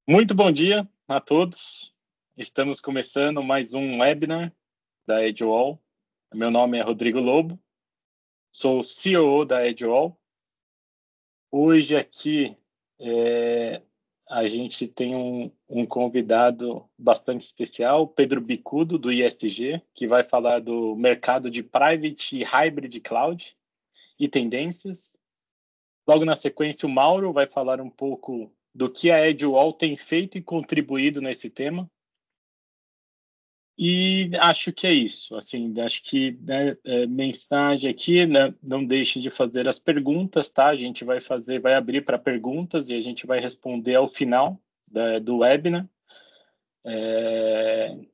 Muito bom dia a todos. Estamos começando mais um webinar da Edgewall. Meu nome é Rodrigo Lobo, sou CEO da Edgewall. Hoje aqui a gente tem um convidado bastante especial, Pedro Bicudo, do ISG, que vai falar do mercado de Private e Hybrid Cloud e tendências. Logo na sequência, o Mauro vai falar um pouco do que a Edgewall tem feito e contribuído nesse tema. E acho que é isso. Assim, acho que mensagem aqui, né, não deixem de fazer as perguntas, tá? A gente vai abrir para perguntas e a gente vai responder ao final do webinar.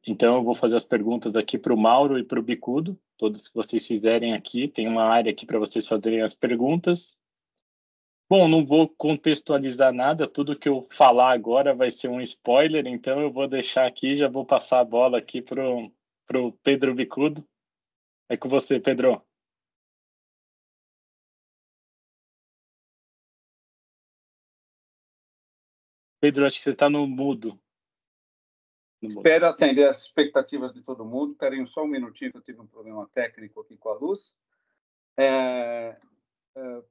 Então, eu vou fazer as perguntas aqui para o Mauro e para o Bicudo. Todas que vocês fizerem aqui, tem uma área aqui para vocês fazerem as perguntas. Bom, não vou contextualizar nada, tudo que eu falar agora vai ser um spoiler, então eu vou deixar aqui, já vou passar a bola aqui pro Pedro Bicudo. É com você, Pedro. Pedro, acho que você está no mudo. Espero atender as expectativas de todo mundo. Esperem só um minutinho, que eu tive um problema técnico aqui com a luz.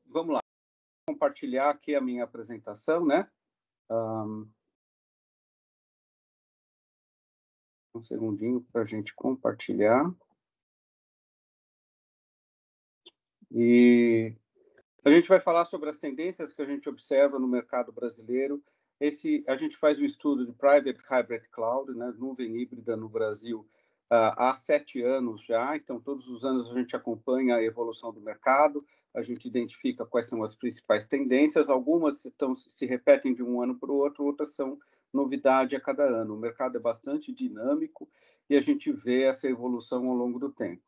Vamos lá. Vou compartilhar aqui a minha apresentação, né? Um segundinho para a gente compartilhar. E a gente vai falar sobre as tendências que a gente observa no mercado brasileiro. A gente faz um estudo de Private Hybrid Cloud, né, nuvem híbrida no Brasil, há 7 anos já. Então, todos os anos a gente acompanha a evolução do mercado, a gente identifica quais são as principais tendências. Algumas se repetem de um ano para o outro, outras são novidade a cada ano. O mercado é bastante dinâmico e a gente vê essa evolução ao longo do tempo.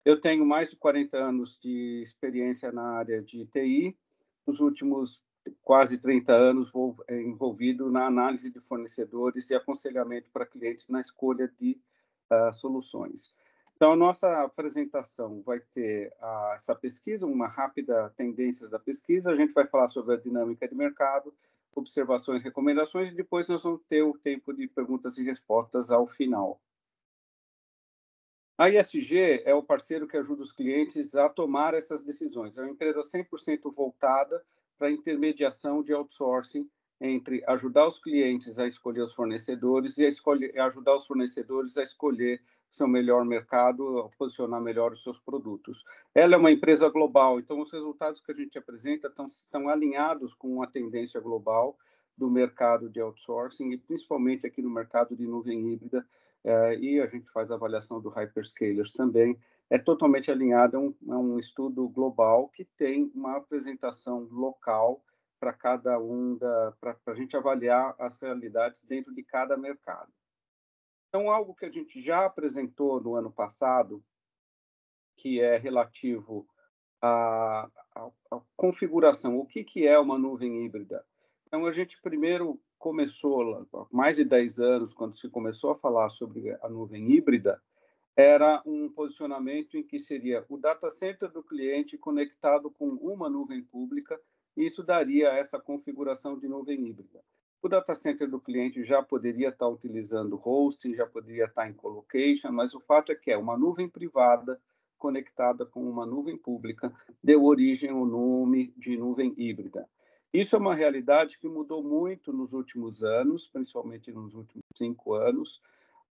Eu tenho mais de 40 anos de experiência na área de TI. Nos últimos quase 30 anos, vou envolvido na análise de fornecedores e aconselhamento para clientes na escolha de soluções. Então, a nossa apresentação vai ter essa pesquisa, uma rápida tendências da pesquisa. A gente vai falar sobre a dinâmica de mercado, observações, recomendações, e depois nós vamos ter o tempo de perguntas e respostas ao final. A ISG é o parceiro que ajuda os clientes a tomar essas decisões. É uma empresa 100% voltada para a intermediação de outsourcing entre ajudar os clientes a escolher os fornecedores e ajudar os fornecedores a escolher o seu melhor mercado, a posicionar melhor os seus produtos. Ela é uma empresa global, então os resultados que a gente apresenta estão alinhados com a tendência global do mercado de outsourcing e principalmente aqui no mercado de nuvem híbrida, e a gente faz a avaliação do hyperscalers também. É totalmente alinhado a um estudo global que tem uma apresentação local para cada para a gente avaliar as realidades dentro de cada mercado. Então, algo que a gente já apresentou no ano passado, que é relativo à configuração, o que é uma nuvem híbrida? Então, a gente primeiro começou, há mais de 10 anos, quando se começou a falar sobre a nuvem híbrida, era um posicionamento em que seria o data center do cliente conectado com uma nuvem pública, e isso daria essa configuração de nuvem híbrida. O data center do cliente já poderia estar utilizando hosting, já poderia estar em colocation, mas o fato é que é uma nuvem privada conectada com uma nuvem pública, deu origem ao nome de nuvem híbrida. Isso é uma realidade que mudou muito nos últimos anos, principalmente nos últimos 5 anos,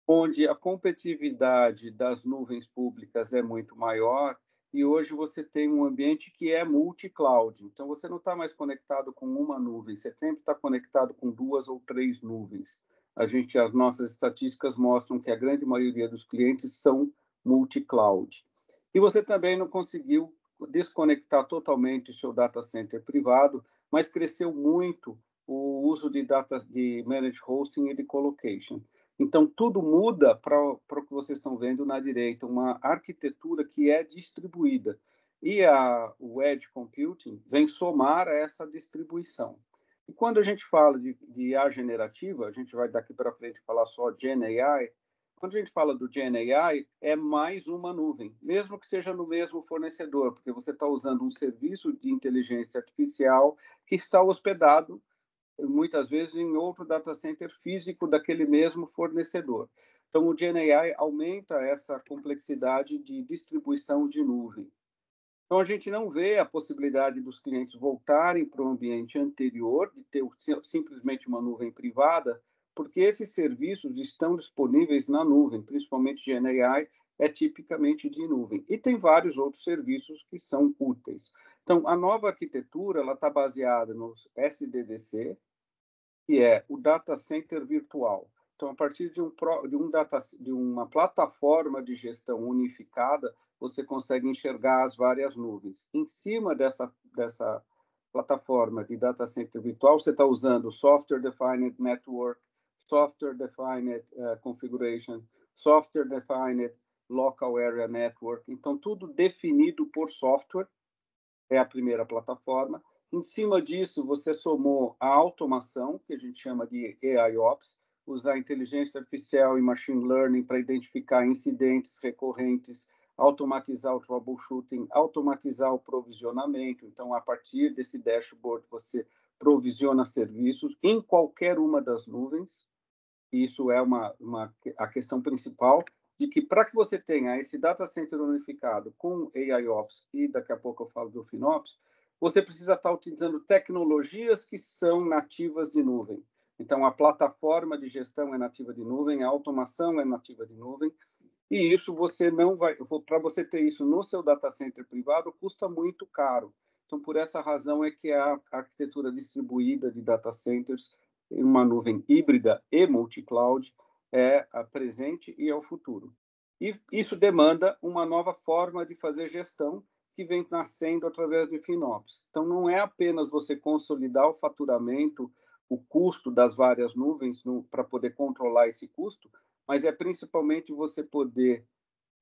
onde a competitividade das nuvens públicas é muito maior e hoje você tem um ambiente que é multi-cloud. Então, você não está mais conectado com uma nuvem, você sempre está conectado com 2 ou 3 nuvens. As nossas estatísticas mostram que a grande maioria dos clientes são multi-cloud. E você também não conseguiu desconectar totalmente o seu data center privado, mas cresceu muito o uso de managed hosting e de colocation. Então, tudo muda para o que vocês estão vendo na direita, uma arquitetura que é distribuída. E o Edge Computing vem somar a essa distribuição. E quando a gente fala de IA generativa, a gente vai daqui para frente falar só Gen AI, quando a gente fala do Gen AI, é mais uma nuvem, mesmo que seja no mesmo fornecedor, porque você está usando um serviço de inteligência artificial que está hospedado muitas vezes em outro data center físico daquele mesmo fornecedor. Então, o GenAI aumenta essa complexidade de distribuição de nuvem. Então, a gente não vê a possibilidade dos clientes voltarem para o ambiente anterior, de ter simplesmente uma nuvem privada, porque esses serviços estão disponíveis na nuvem, principalmente GenAI é tipicamente de nuvem. E tem vários outros serviços que são úteis. Então, a nova arquitetura está baseada no SDDC, que é o Data Center Virtual. Então, a partir de uma plataforma de gestão unificada, você consegue enxergar as várias nuvens. Em cima dessa plataforma de data center virtual, você está usando Software Defined Network, Software Defined Configuration, Software Defined Local Area Network. Então, tudo definido por software, é a primeira plataforma. Em cima disso, você somou a automação, que a gente chama de AIOps, usar inteligência artificial e machine learning para identificar incidentes recorrentes, automatizar o troubleshooting, automatizar o provisionamento. Então, a partir desse dashboard, você provisiona serviços em qualquer uma das nuvens. Isso é a questão principal, de que para que você tenha esse data center unificado com AIOps, e daqui a pouco eu falo do FinOps, você precisa estar utilizando tecnologias que são nativas de nuvem. Então, a plataforma de gestão é nativa de nuvem, a automação é nativa de nuvem, e isso você não vai... Para você ter isso no seu data center privado, custa muito caro. Então, por essa razão é que a arquitetura distribuída de data centers em uma nuvem híbrida e multi-cloud é a presente e é o futuro. E isso demanda uma nova forma de fazer gestão que vem nascendo através de FinOps. Então, não é apenas você consolidar o faturamento, o custo das várias nuvens para poder controlar esse custo, mas é principalmente você poder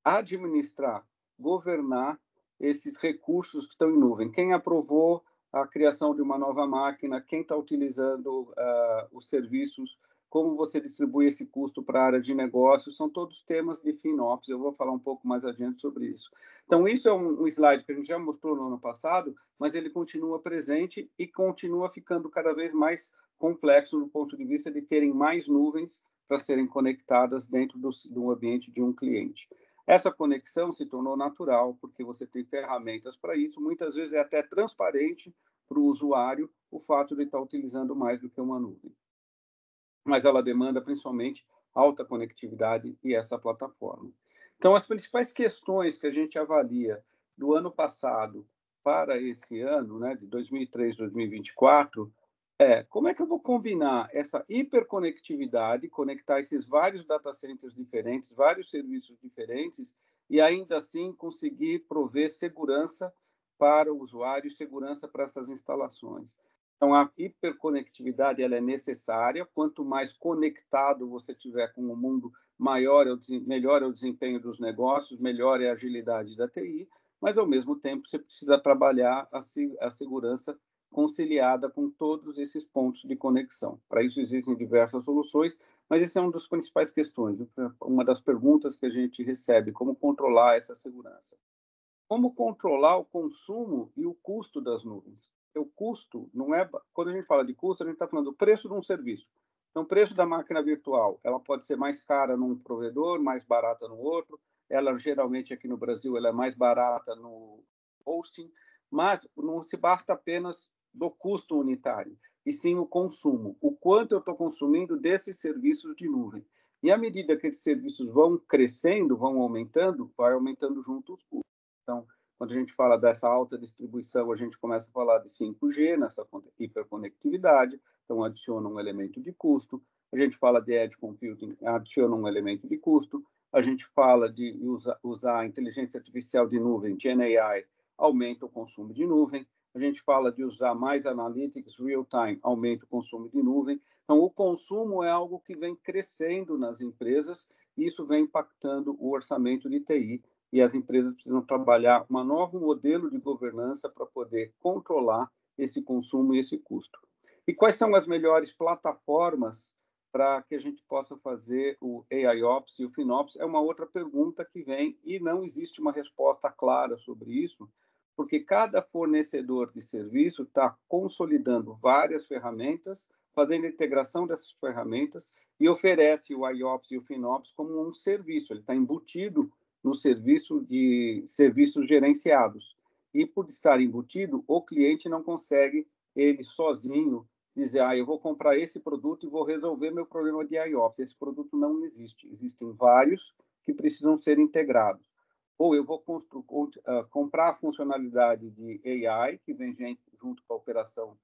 administrar, governar esses recursos que estão em nuvem. Quem aprovou a criação de uma nova máquina, quem está utilizando os serviços, como você distribui esse custo para a área de negócios, são todos temas de FinOps. Eu vou falar um pouco mais adiante sobre isso. Então, isso é um slide que a gente já mostrou no ano passado, mas ele continua presente e continua ficando cada vez mais complexo do ponto de vista de terem mais nuvens para serem conectadas dentro do ambiente de um cliente. Essa conexão se tornou natural, porque você tem ferramentas para isso. Muitas vezes é até transparente para o usuário o fato de estar utilizando mais do que uma nuvem. Mas ela demanda principalmente alta conectividade e essa plataforma. Então, as principais questões que a gente avalia do ano passado para esse ano, né, de 2003 a 2024, como é que eu vou combinar essa hiperconectividade, conectar esses vários data centers diferentes, vários serviços diferentes, e ainda assim conseguir prover segurança para o usuário e segurança para essas instalações. Então, a hiperconectividade ela é necessária. Quanto mais conectado você tiver com o mundo, melhor é o desempenho dos negócios, melhor é a agilidade da TI, mas, ao mesmo tempo, você precisa trabalhar a segurança conciliada com todos esses pontos de conexão. Para isso existem diversas soluções, mas essa é uma das principais questões, uma das perguntas que a gente recebe, como controlar essa segurança. Como controlar o consumo e o custo das nuvens? O custo não é... Quando a gente fala de custo, a gente está falando do preço de um serviço. Então, o preço da máquina virtual, ela pode ser mais cara num provedor, mais barata no outro. Ela, geralmente, aqui no Brasil, ela é mais barata no hosting, mas não se basta apenas do custo unitário, e sim o consumo. O quanto eu estou consumindo desses serviços de nuvem. E à medida que esses serviços vão crescendo, vão aumentando, vai aumentando junto os custos. Então, quando a gente fala dessa alta distribuição, a gente começa a falar de 5G, nessa hiperconectividade, então adiciona um elemento de custo. A gente fala de edge computing, adiciona um elemento de custo. A gente fala de usar a inteligência artificial de nuvem, GenAI, aumenta o consumo de nuvem. A gente fala de usar mais analytics, real-time, aumenta o consumo de nuvem. Então, o consumo é algo que vem crescendo nas empresas e isso vem impactando o orçamento de TI, e as empresas precisam trabalhar um novo modelo de governança para poder controlar esse consumo e esse custo. E quais são as melhores plataformas para que a gente possa fazer o AIOps e o FinOps? É uma outra pergunta que vem e não existe uma resposta clara sobre isso, porque cada fornecedor de serviço está consolidando várias ferramentas, fazendo a integração dessas ferramentas e oferece o IOPS e o FinOps como um serviço. Ele está embutido no serviço de serviços gerenciados. E, por estar embutido, o cliente não consegue, ele sozinho, dizer, eu vou comprar esse produto e vou resolver meu problema de IOPS. Esse produto não existe. Existem vários que precisam ser integrados. Ou eu vou comprar a funcionalidade de AI, que vem junto com a operação,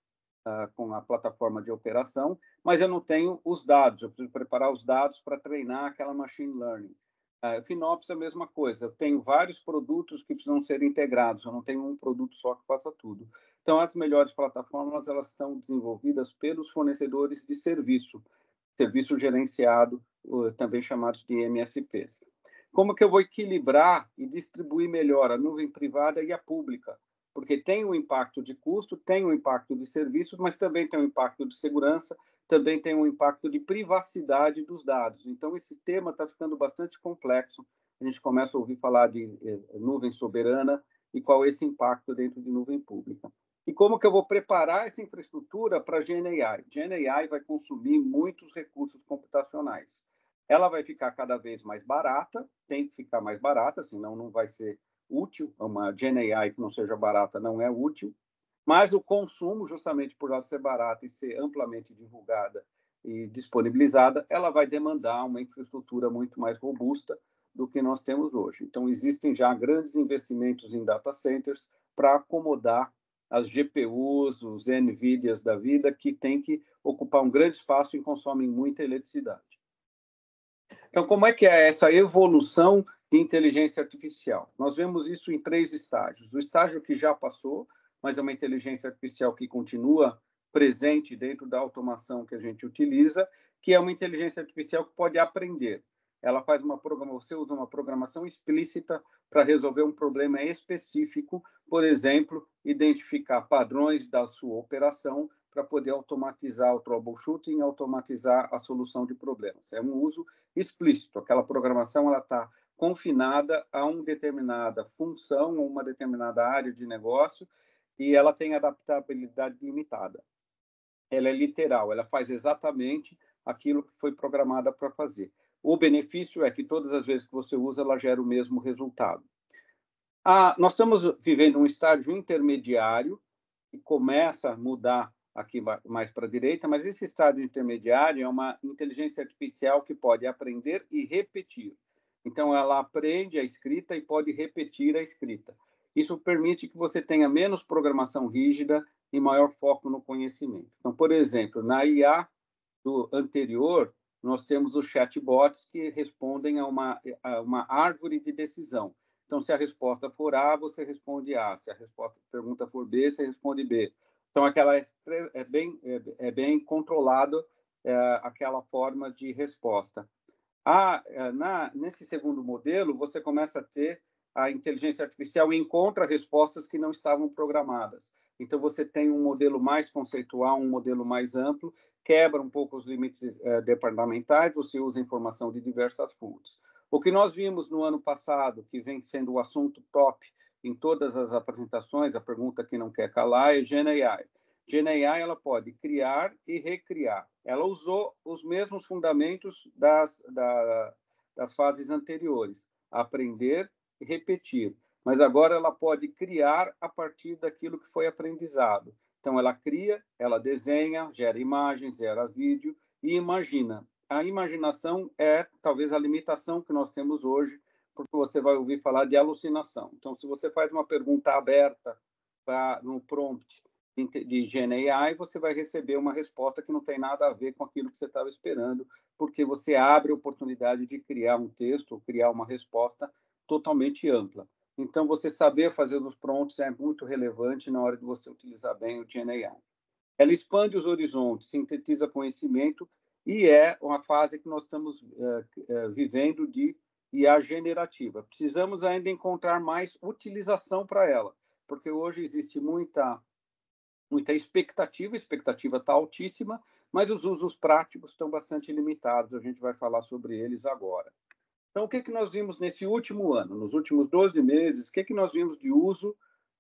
com a plataforma de operação, mas eu não tenho os dados. Eu preciso preparar os dados para treinar aquela machine learning. FinOps é a mesma coisa. Eu tenho vários produtos que precisam ser integrados. Eu não tenho um produto só que faça tudo. Então, as melhores plataformas elas estão desenvolvidas pelos fornecedores de serviço gerenciado, também chamados de MSPs. Como que eu vou equilibrar e distribuir melhor a nuvem privada e a pública? Porque tem um impacto de custo, tem um impacto de serviço, mas também tem um impacto de segurança, também tem um impacto de privacidade dos dados. Então, esse tema está ficando bastante complexo. A gente começa a ouvir falar de nuvem soberana e qual é esse impacto dentro de nuvem pública. E como que eu vou preparar essa infraestrutura para a GenAI? GenAI vai consumir muitos recursos computacionais. Ela vai ficar cada vez mais barata, tem que ficar mais barata, senão não vai ser útil. Uma GenAI que não seja barata não é útil. Mas o consumo, justamente por ela ser barata e ser amplamente divulgada e disponibilizada, ela vai demandar uma infraestrutura muito mais robusta do que nós temos hoje. Então, existem já grandes investimentos em data centers para acomodar as GPUs, os NVIDIAs da vida, que têm que ocupar um grande espaço e consomem muita eletricidade. Então, como é que é essa evolução de inteligência artificial? Nós vemos isso em 3 estágios. O estágio que já passou, mas é uma inteligência artificial que continua presente dentro da automação que a gente utiliza, que é uma inteligência artificial que pode aprender. Ela faz você usa uma programação explícita para resolver um problema específico, por exemplo, identificar padrões da sua operação para poder automatizar o troubleshooting, automatizar a solução de problemas. É um uso explícito. Aquela programação ela está confinada a uma determinada função, uma determinada área de negócio, e ela tem adaptabilidade limitada. Ela é literal, ela faz exatamente aquilo que foi programada para fazer. O benefício é que todas as vezes que você usa, ela gera o mesmo resultado. Nós estamos vivendo um estágio intermediário, que começa a mudar aqui mais para a direita, mas esse estágio intermediário é uma inteligência artificial que pode aprender e repetir. Então, ela aprende a escrita e pode repetir a escrita. Isso permite que você tenha menos programação rígida e maior foco no conhecimento. Então, por exemplo, na IA do anterior, nós temos os chatbots que respondem a uma árvore de decisão. Então, se a resposta for A, você responde A. Se a pergunta for B, você responde B. Então, aquela é bem controlado aquela forma de resposta. Nesse segundo modelo, você começa a ter a inteligência artificial encontra respostas que não estavam programadas. Então, você tem um modelo mais conceitual, um modelo mais amplo, quebra um pouco os limites departamentais, você usa informação de diversas fontes. O que nós vimos no ano passado, que vem sendo o assunto top em todas as apresentações, a pergunta que não quer calar, é GenAI. GenAI ela pode criar e recriar. Ela usou os mesmos fundamentos das fases anteriores, aprender e repetir. Mas agora ela pode criar a partir daquilo que foi aprendizado. Então, ela cria, ela desenha, gera imagens, gera vídeo e imagina. A imaginação é talvez a limitação que nós temos hoje, porque você vai ouvir falar de alucinação. Então, se você faz uma pergunta aberta no prompt de GenAI, você vai receber uma resposta que não tem nada a ver com aquilo que você estava esperando, porque você abre a oportunidade de criar um texto ou criar uma resposta totalmente ampla. Então, você saber fazer os prompts é muito relevante na hora de você utilizar bem o GenAI. Ela expande os horizontes, sintetiza conhecimento e é uma fase que nós estamos vivendo de IA generativa. Precisamos ainda encontrar mais utilização para ela, porque hoje existe muita expectativa, a expectativa está altíssima, mas os usos práticos estão bastante limitados, a gente vai falar sobre eles agora. Então, o que nós vimos nesse último ano? Nos últimos 12 meses, o que nós vimos de uso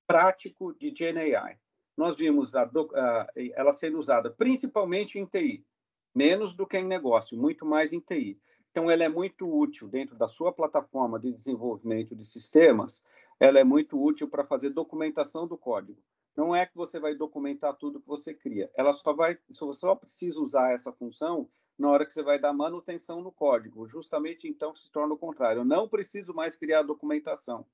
prático de GenAI? nós vimos ela sendo usada principalmente em TI, menos do que em negócio, muito mais em TI. Então, ela é muito útil dentro da sua plataforma de desenvolvimento de sistemas, ela é muito útil para fazer documentação do código. Não é que você vai documentar tudo que você cria. Ela você só precisa usar essa função na hora que você vai dar manutenção no código. Justamente, então, se torna o contrário. Eu não preciso mais criar documentação,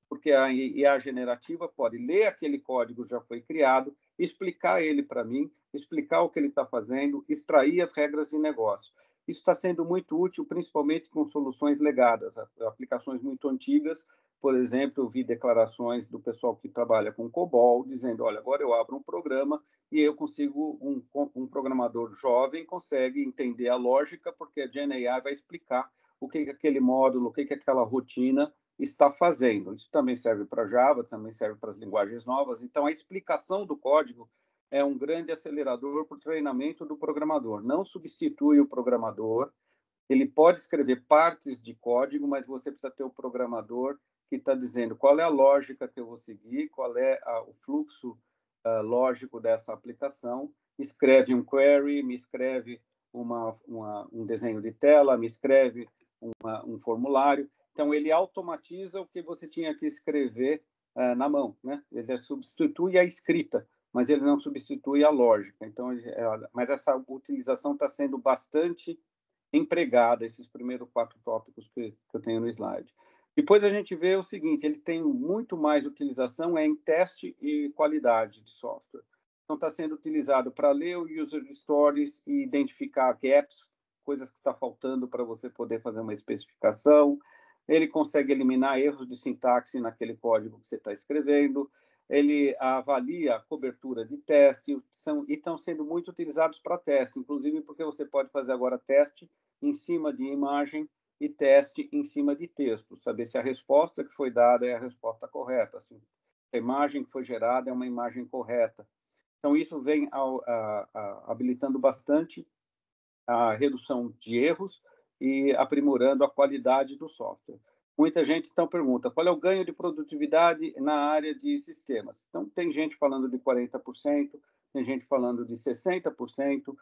porque a IA generativa pode ler aquele código que já foi criado, explicar ele para mim, explicar o que ele está fazendo, extrair as regras de negócio. Isso está sendo muito útil, principalmente com soluções legadas, aplicações muito antigas. Por exemplo, eu vi declarações do pessoal que trabalha com COBOL, dizendo, olha, agora eu abro um programa e eu consigo, um programador jovem consegue entender a lógica, porque a GenAI vai explicar o que aquele módulo, o que aquela rotina está fazendo. Isso também serve para Java, também serve para as linguagens novas. Então, a explicação do código é um grande acelerador para o treinamento do programador. Não substitui o programador. Ele pode escrever partes de código, mas você precisa ter o programador que está dizendo qual é a lógica que eu vou seguir, qual é o fluxo lógico dessa aplicação. Escreve um query, me escreve um desenho de tela, me escreve um formulário. Então, ele automatiza o que você tinha que escrever na mão, né? Ele substitui a escrita, mas ele não substitui a lógica. Então, mas essa utilização está sendo bastante empregada, esses primeiros 4 tópicos que eu tenho no slide. Depois a gente vê o seguinte, ele tem muito mais utilização em teste e qualidade de software. Então, está sendo utilizado para ler o user stories e identificar gaps, coisas que está faltando para você poder fazer uma especificação. Ele consegue eliminar erros de sintaxe naquele código que você está escrevendo. Ele avalia a cobertura de teste e estão sendo muito utilizados para teste, inclusive porque você pode fazer agora teste em cima de imagem e teste em cima de texto, saber se a resposta que foi dada é a resposta correta, se a imagem que foi gerada é uma imagem correta. Então, isso vem habilitando bastante a redução de erros e aprimorando a qualidade do software. Muita gente, então, pergunta qual é o ganho de produtividade na área de sistemas. Então, tem gente falando de 40%, tem gente falando de 60%.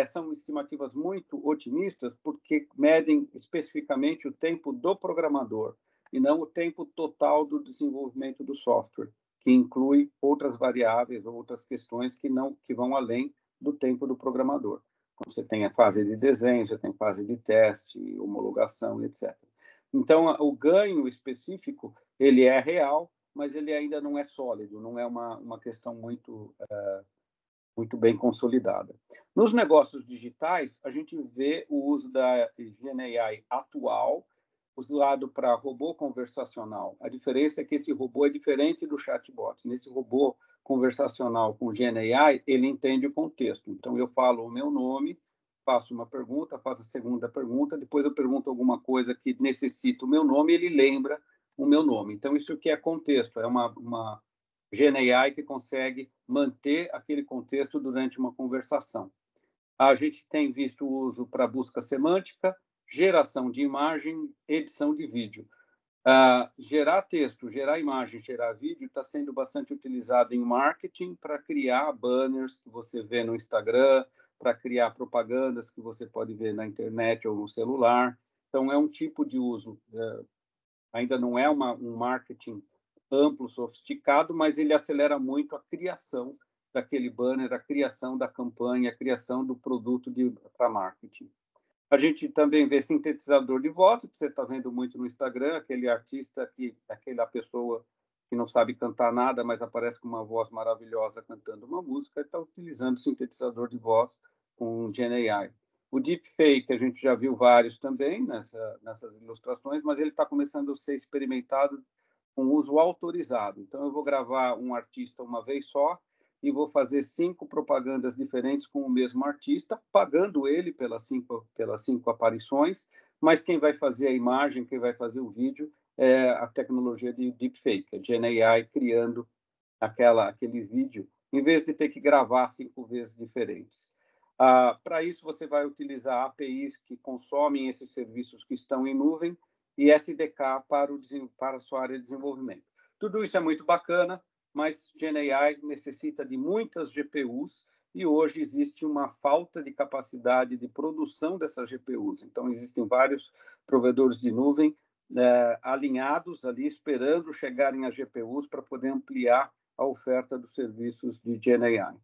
São estimativas muito otimistas, porque medem especificamente o tempo do programador e não o tempo total do desenvolvimento do software, que inclui outras variáveis, outras questões que vão além do tempo do programador. Você tem a fase de desenho, você tem fase de teste, homologação, etc. Então, o ganho específico, ele é real, mas ele ainda não é sólido, não é uma questão muito bem consolidada. Nos negócios digitais, a gente vê o uso da GenAI atual, usado para robô conversacional. A diferença é que esse robô é diferente do chatbot. Nesse robô conversacional com GenAI, ele entende o contexto. Então, eu falo o meu nome, faço uma pergunta, faço a segunda pergunta, depois eu pergunto alguma coisa que necessita o meu nome, ele lembra o meu nome. Então, isso que é contexto, é uma GenAI que consegue manter aquele contexto durante uma conversação. A gente tem visto o uso para busca semântica, geração de imagem, edição de vídeo. Gerar texto, gerar imagem, gerar vídeo está sendo bastante utilizado em marketing para criar banners que você vê no Instagram, para criar propagandas que você pode ver na internet ou no celular. Então, é um tipo de uso. Ainda não é um marketing amplo, sofisticado, mas ele acelera muito a criação daquele banner, a criação da campanha, a criação do produto para marketing. A gente também vê sintetizador de voz, que você está vendo muito no Instagram, aquele artista, aquela pessoa que não sabe cantar nada, mas aparece com uma voz maravilhosa cantando uma música, está utilizando sintetizador de voz com GenAI. O deepfake, a gente já viu vários também nessas ilustrações, mas ele está começando a ser experimentado com uso autorizado. Então, eu vou gravar um artista uma vez só, e vou fazer 5 propagandas diferentes com o mesmo artista, pagando ele pelas 5 aparições, mas quem vai fazer a imagem, quem vai fazer o vídeo é a tecnologia de deepfake, a GenAI criando aquele vídeo, em vez de ter que gravar 5 vezes diferentes. Para isso, você vai utilizar APIs que consomem esses serviços que estão em nuvem e SDK para a sua área de desenvolvimento. Tudo isso é muito bacana, mas GenAI necessita de muitas GPUs e hoje existe uma falta de capacidade de produção dessas GPUs. Então, existem vários provedores de nuvem alinhados ali, esperando chegarem as GPUs para poder ampliar a oferta dos serviços de GenAI.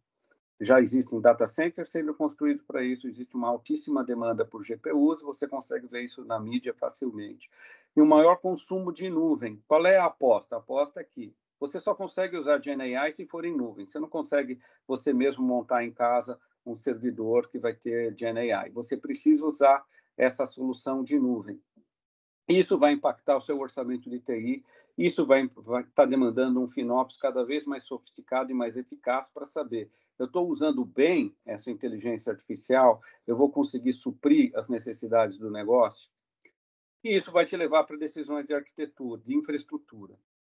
Já existem data centers sendo construídos para isso, existe uma altíssima demanda por GPUs, você consegue ver isso na mídia facilmente. E o maior consumo de nuvem. Qual é a aposta? A aposta é que você só consegue usar GenAI se for em nuvem. Você não consegue você mesmo montar em casa um servidor que vai ter GenAI. Você precisa usar essa solução de nuvem. Isso vai impactar o seu orçamento de TI, isso vai estar demandando um FinOps cada vez mais sofisticado e mais eficaz para saber, eu estou usando bem essa inteligência artificial, eu vou conseguir suprir as necessidades do negócio? E isso vai te levar para decisões de arquitetura, de infraestrutura.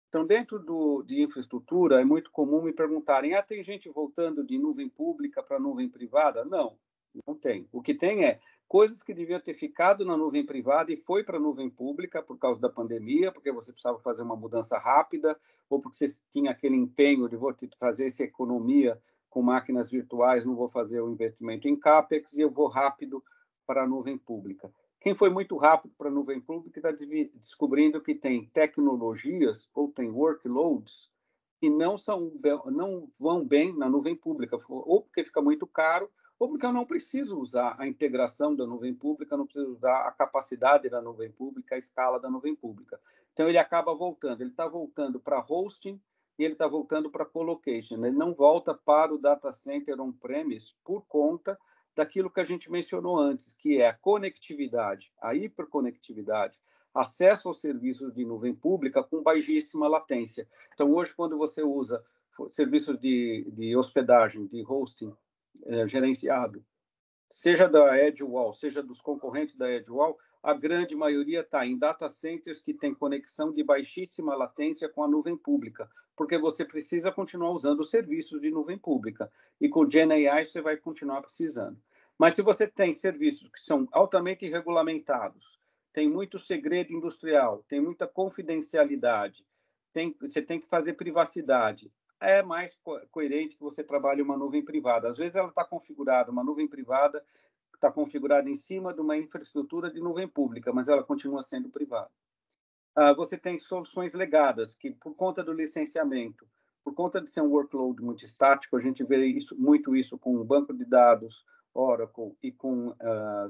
Então, dentro de infraestrutura, é muito comum me perguntarem, tem gente voltando de nuvem pública para nuvem privada? Não, não tem. O que tem é coisas que deviam ter ficado na nuvem privada e foi para a nuvem pública por causa da pandemia, porque você precisava fazer uma mudança rápida, ou porque você tinha aquele empenho de vou fazer essa economia com máquinas virtuais, não vou fazer o investimento em CAPEX e eu vou rápido para a nuvem pública. Quem foi muito rápido para a nuvem pública está descobrindo que tem tecnologias ou tem workloads que não vão bem na nuvem pública, ou porque fica muito caro, ou porque eu não preciso usar a integração da nuvem pública, não preciso usar a capacidade da nuvem pública, a escala da nuvem pública. Então, ele acaba voltando. Ele está voltando para hosting e ele está voltando para colocation. Ele não volta para o data center on-premise por conta daquilo que a gente mencionou antes, que é a conectividade, a hiperconectividade, acesso aos serviços de nuvem pública com baixíssima latência. Então, hoje, quando você usa serviços de hospedagem, de hosting gerenciado, seja da EdgeWall, seja dos concorrentes da EdgeWall, a grande maioria está em data centers que tem conexão de baixíssima latência com a nuvem pública, porque você precisa continuar usando os serviços de nuvem pública. E com o GenAI você vai continuar precisando. Mas se você tem serviços que são altamente regulamentados, tem muito segredo industrial, tem muita confidencialidade, você tem que fazer privacidade, é mais coerente que você trabalhe uma nuvem privada. Às vezes ela está configurada, uma nuvem privada está configurada em cima de uma infraestrutura de nuvem pública, mas ela continua sendo privada. Você tem soluções legadas, que por conta do licenciamento, por conta de ser um workload muito estático, a gente vê muito isso com o banco de dados Oracle e com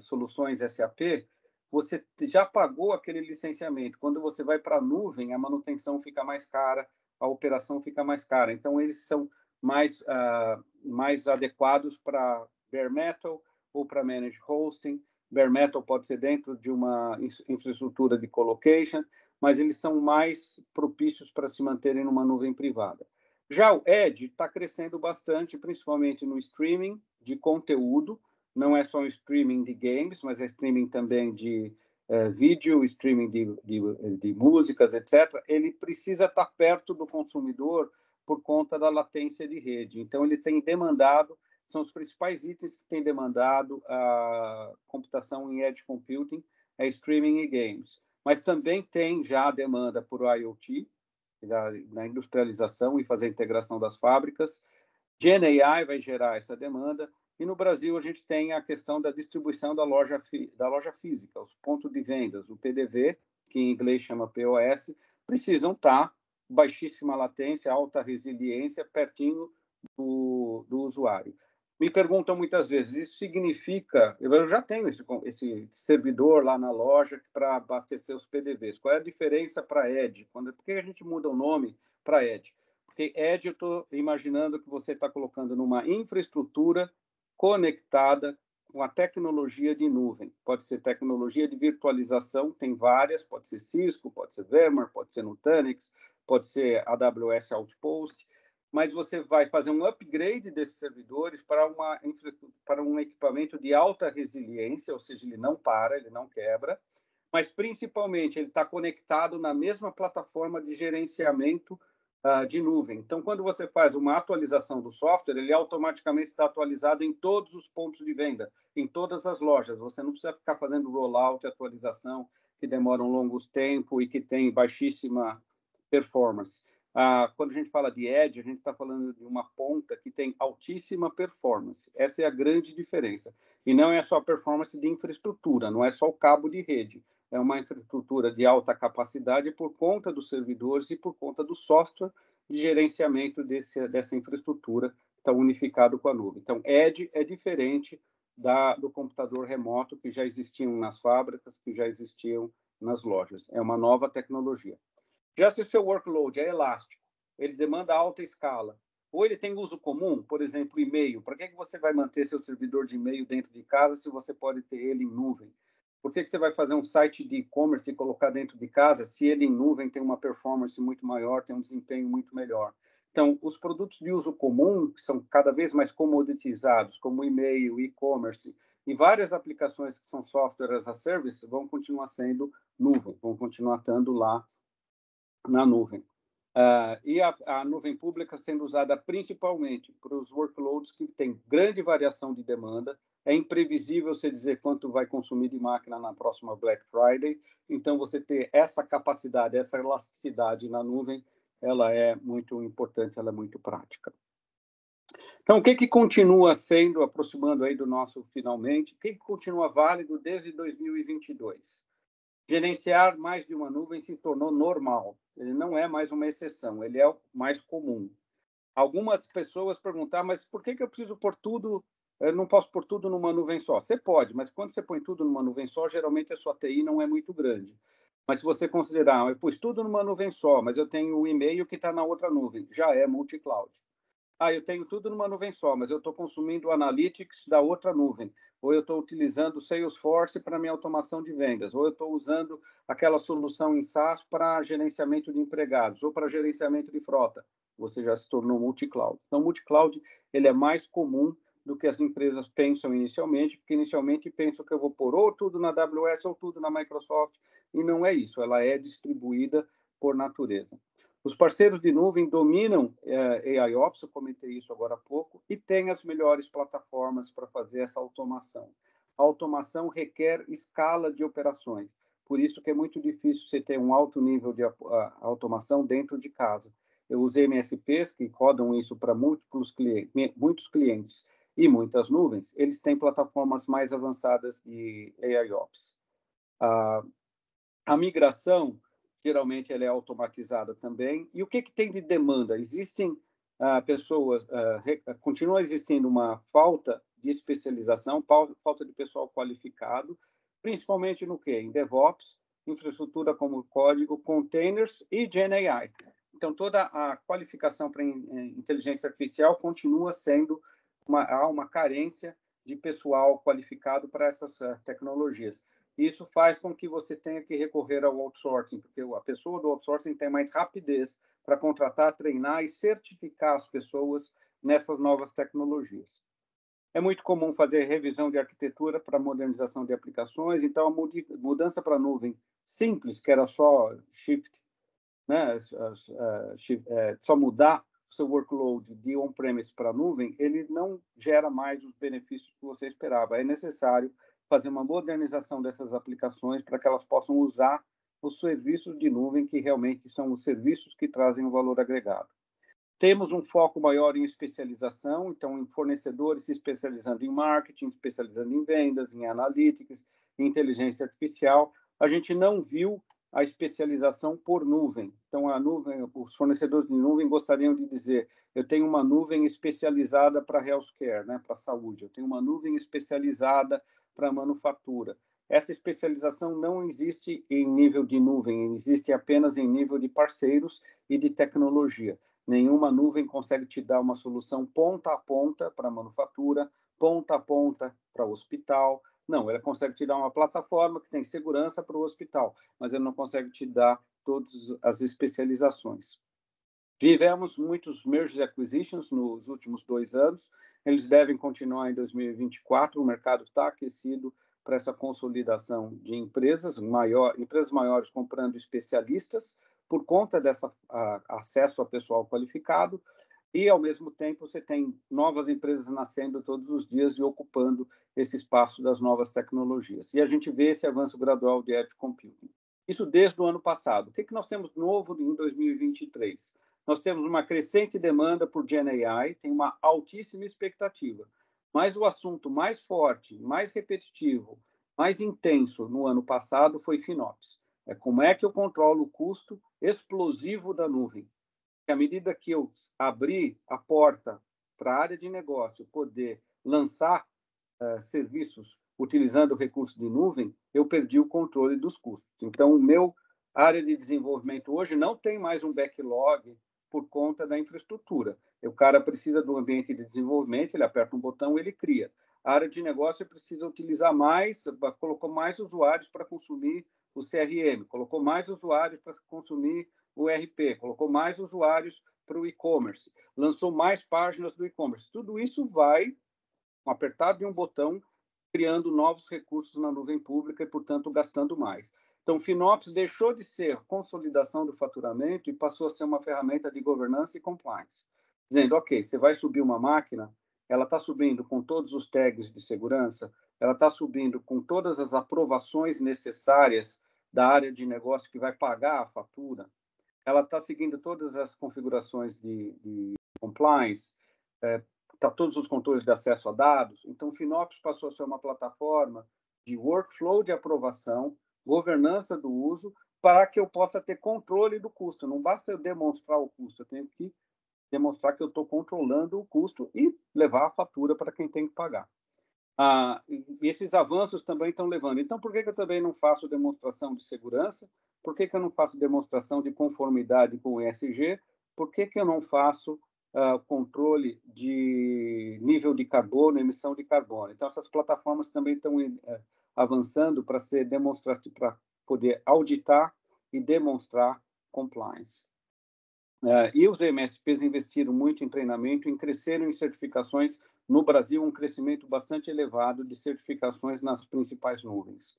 soluções SAP, você já pagou aquele licenciamento. Quando você vai para a nuvem, a manutenção fica mais cara, a operação fica mais cara. Então, eles são mais adequados para bare metal ou para managed hosting. Bare metal pode ser dentro de uma infraestrutura de colocation, mas eles são mais propícios para se manterem numa nuvem privada. Já o Edge está crescendo bastante, principalmente no streaming de conteúdo. Não é só um streaming de games, mas é streaming também de vídeo, streaming de músicas, etc. Ele precisa estar perto do consumidor por conta da latência de rede. Então, ele tem demandado, são os principais itens que tem demandado a computação em edge computing, é streaming e games. Mas também tem já a demanda por IoT, na industrialização e fazer a integração das fábricas. GenAI vai gerar essa demanda. E no Brasil, a gente tem a questão da distribuição da loja física, os pontos de vendas, o PDV, que em inglês chama POS, precisam estar baixíssima latência, alta resiliência, pertinho do usuário. Me perguntam muitas vezes, isso significa... Eu já tenho esse servidor lá na loja para abastecer os PDVs. Qual é a diferença para Edge? Por que a gente muda o nome para Edge? Porque Edge, eu estou imaginando que você está colocando numa infraestrutura conectada com a tecnologia de nuvem. Pode ser tecnologia de virtualização, tem várias, pode ser Cisco, pode ser VMware, pode ser Nutanix, pode ser AWS Outpost, mas você vai fazer um upgrade desses servidores para um equipamento de alta resiliência, ou seja, ele não para, ele não quebra, mas principalmente ele está conectado na mesma plataforma de gerenciamento de nuvem. Então, quando você faz uma atualização do software, ele automaticamente está atualizado em todos os pontos de venda, em todas as lojas. Você não precisa ficar fazendo rollout e atualização que demoram longos tempos e que tem baixíssima performance. Quando a gente fala de edge, a gente está falando de uma ponta que tem altíssima performance. Essa é a grande diferença. E não é só performance de infraestrutura, não é só o cabo de rede. É uma infraestrutura de alta capacidade por conta dos servidores e por conta do software de gerenciamento dessa infraestrutura que está unificado com a nuvem. Então, edge é diferente do computador remoto que já existiam nas fábricas, que já existiam nas lojas. É uma nova tecnologia. Já se o seu workload é elástico, ele demanda alta escala, ou ele tem uso comum, por exemplo, e-mail, para que você vai manter seu servidor de e-mail dentro de casa se você pode ter ele em nuvem? Por que você vai fazer um site de e-commerce e colocar dentro de casa se ele em nuvem tem uma performance muito maior, tem um desempenho muito melhor? Então, os produtos de uso comum, que são cada vez mais comoditizados, como e-mail, e-commerce, e várias aplicações que são software as a service, vão continuar sendo nuvem, vão continuar estando lá na nuvem. E a nuvem pública sendo usada principalmente para os workloads que têm grande variação de demanda. É imprevisível você dizer quanto vai consumir de máquina na próxima Black Friday. Então, você ter essa capacidade, essa elasticidade na nuvem, ela é muito importante, ela é muito prática. Então, o que continua sendo, aproximando aí do nosso finalmente, o que continua válido desde 2022? Gerenciar mais de uma nuvem se tornou normal. Ele não é mais uma exceção, ele é o mais comum. Algumas pessoas perguntam, mas por que eu preciso pôr tudo, eu não posso pôr tudo numa nuvem só? Você pode, mas quando você põe tudo numa nuvem só, geralmente a sua TI não é muito grande. Mas se você considerar, eu pus tudo numa nuvem só, mas eu tenho o e-mail que está na outra nuvem, já é multi-cloud. Eu tenho tudo numa nuvem só, mas eu estou consumindo o Analytics da outra nuvem, ou eu estou utilizando o Salesforce para minha automação de vendas, ou eu estou usando aquela solução em SaaS para gerenciamento de empregados, ou para gerenciamento de frota. Você já se tornou multi-cloud. Então, multi-cloud ele é mais comum do que as empresas pensam inicialmente, porque inicialmente pensam que eu vou pôr ou tudo na AWS ou tudo na Microsoft, e não é isso, ela é distribuída por natureza. Os parceiros de nuvem dominam AIOps, eu comentei isso agora há pouco, e têm as melhores plataformas para fazer essa automação. A automação requer escala de operações, por isso que é muito difícil você ter um alto nível de automação dentro de casa. Eu usei MSPs que rodam isso para muitos clientes e muitas nuvens, eles têm plataformas mais avançadas de AIOps. A migração geralmente ela é automatizada também. E o que tem de demanda? Existem pessoas, continua existindo uma falta de especialização, falta de pessoal qualificado, principalmente no quê? Em DevOps, infraestrutura como código, containers e GenAI. Então, toda a qualificação para inteligência artificial continua sendo há uma carência de pessoal qualificado para essas tecnologias. Isso faz com que você tenha que recorrer ao outsourcing, porque a pessoa do outsourcing tem mais rapidez para contratar, treinar e certificar as pessoas nessas novas tecnologias. É muito comum fazer revisão de arquitetura para modernização de aplicações, então a mudança para a nuvem simples, que era só shift, né, só mudar o seu workload de on-premise para a nuvem, ele não gera mais os benefícios que você esperava. É necessário fazer uma modernização dessas aplicações para que elas possam usar os serviços de nuvem, que realmente são os serviços que trazem o valor agregado. Temos um foco maior em especialização, então, em fornecedores se especializando em marketing, especializando em vendas, em analytics, em inteligência artificial. A gente não viu a especialização por nuvem. Então, a nuvem, os fornecedores de nuvem gostariam de dizer, eu tenho uma nuvem especializada para healthcare, né, para saúde, eu tenho uma nuvem especializada para manufatura. Essa especialização não existe em nível de nuvem, existe apenas em nível de parceiros e de tecnologia. Nenhuma nuvem consegue te dar uma solução ponta a ponta para a manufatura, ponta a ponta para o hospital. Não, ela consegue te dar uma plataforma que tem segurança para o hospital, mas ela não consegue te dar todas as especializações. Tivemos muitos mergers e acquisitions nos últimos 2 anos, eles devem continuar em 2024, o mercado está aquecido para essa consolidação de empresas maiores comprando especialistas, por conta desse acesso a pessoal qualificado, e, ao mesmo tempo, você tem novas empresas nascendo todos os dias e ocupando esse espaço das novas tecnologias. E a gente vê esse avanço gradual de edge computing. Isso desde o ano passado. O que nós temos novo em 2023? nós temos uma crescente demanda por GenAI, tem uma altíssima expectativa. Mas o assunto mais forte, mais repetitivo, mais intenso no ano passado foi FinOps. É como é que eu controlo o custo explosivo da nuvem. Que à medida que eu abrir a porta para a área de negócio poder lançar serviços utilizando recursos de nuvem, eu perdi o controle dos custos. Então, o meu área de desenvolvimento hoje não tem mais um backlog por conta da infraestrutura. O cara precisa do ambiente de desenvolvimento, ele aperta um botão, ele cria. A área de negócio precisa utilizar mais, colocou mais usuários para consumir o CRM, colocou mais usuários para consumir o ERP, colocou mais usuários para o e-commerce, lançou mais páginas do e-commerce. Tudo isso vai, com apertar de um botão, criando novos recursos na nuvem pública e, portanto, gastando mais. Então, o FinOps deixou de ser consolidação do faturamento e passou a ser uma ferramenta de governança e compliance. Dizendo, ok, você vai subir uma máquina, ela está subindo com todos os tags de segurança, ela está subindo com todas as aprovações necessárias da área de negócio que vai pagar a fatura, ela está seguindo todas as configurações de compliance, está todos os controles de acesso a dados. Então, o FinOps passou a ser uma plataforma de workflow de aprovação, governança do uso, para que eu possa ter controle do custo. Não basta eu demonstrar o custo, eu tenho que demonstrar que eu estou controlando o custo e levar a fatura para quem tem que pagar. E esses avanços também estão levando. Então, por que eu também não faço demonstração de segurança? Por que eu não faço demonstração de conformidade com o ESG? Por que eu não faço controle de nível de carbono, emissão de carbono? Então, essas plataformas também estão avançando para ser demonstrativo, para poder auditar e demonstrar compliance. E os MSPs investiram muito em treinamento, cresceram em certificações. No Brasil, um crescimento bastante elevado de certificações nas principais nuvens.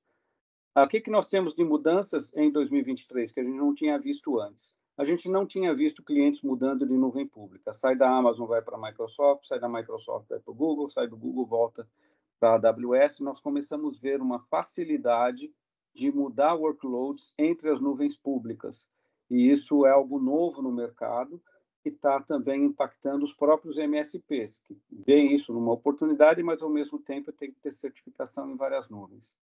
O que nós temos de mudanças em 2023 que a gente não tinha visto antes? A gente não tinha visto clientes mudando de nuvem pública. Sai da Amazon, vai para a Microsoft, sai da Microsoft, vai para o Google, sai do Google, volta para a AWS. Nós começamos a ver uma facilidade de mudar workloads entre as nuvens públicas. E isso é algo novo no mercado que está também impactando os próprios MSPs, que veem isso numa oportunidade, mas, ao mesmo tempo, tem que ter certificação em várias nuvens.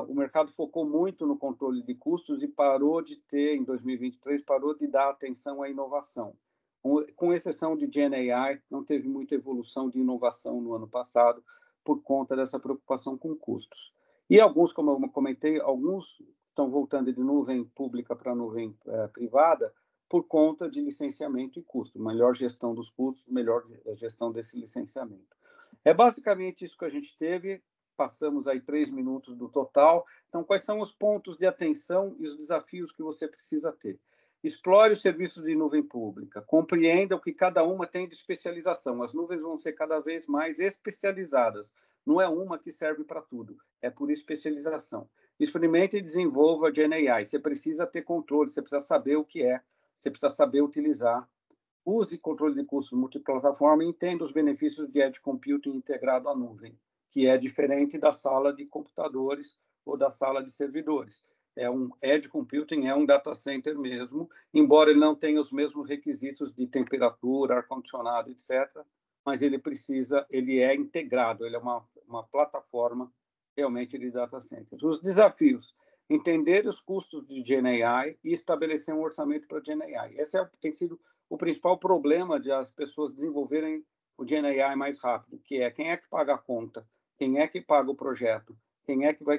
O mercado focou muito no controle de custos e parou de ter, em 2023, parou de dar atenção à inovação. Com exceção de GenAI, não teve muita evolução de inovação no ano passado por conta dessa preocupação com custos. E alguns, como eu comentei, alguns estão voltando de nuvem pública para nuvem privada por conta de licenciamento e custo. Melhor gestão dos custos, melhor gestão desse licenciamento. É basicamente isso que a gente teve. Passamos aí 3 minutos do total. Então, quais são os pontos de atenção e os desafios que você precisa ter? Explore os serviços de nuvem pública. Compreenda o que cada uma tem de especialização. As nuvens vão ser cada vez mais especializadas. Não é uma que serve para tudo. É por especialização. Experimente e desenvolva a GenAI. Você precisa ter controle, você precisa saber o que é, você precisa saber utilizar. Use controle de custos multiplataforma e entenda os benefícios de Edge Computing integrado à nuvem, que é diferente da sala de computadores ou da sala de servidores. Edge Computing é um data center mesmo, embora ele não tenha os mesmos requisitos de temperatura, ar-condicionado, etc., mas ele é integrado, ele é uma plataforma realmente de data center. Os desafios: entender os custos de GenAI e estabelecer um orçamento para GenAI. Esse tem sido o principal problema de as pessoas desenvolverem o GenAI mais rápido, que é quem é que paga a conta, quem é que paga o projeto,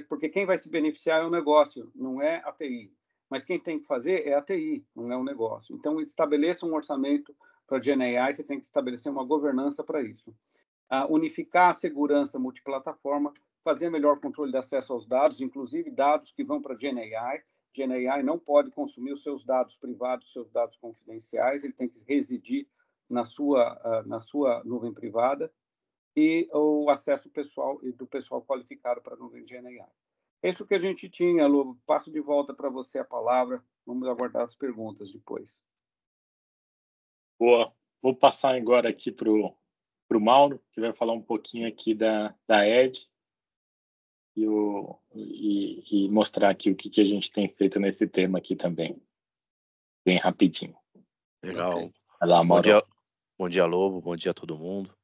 porque quem vai se beneficiar é o negócio, não é a TI. Mas quem tem que fazer é a TI, não é o negócio. Então, estabeleça um orçamento para GenAI, você tem que estabelecer uma governança para isso. Unificar a segurança multiplataforma, fazer melhor controle de acesso aos dados, inclusive dados que vão para GenAI. GenAI não pode consumir os seus dados privados, seus dados confidenciais, ele tem que residir na sua nuvem privada, e o acesso pessoal e do pessoal qualificado para a nuvem GenAI. É isso que a gente tinha, Lobo. Passo de volta para você a palavra. Vamos aguardar as perguntas depois. Boa. Vou passar agora aqui para o Mauro, que vai falar um pouquinho aqui da Edge e mostrar aqui o que a gente tem feito nesse tema aqui também, bem rapidinho. Legal. Ok. Vai lá, Mauro. Bom dia, Lobo. Bom dia a todo mundo.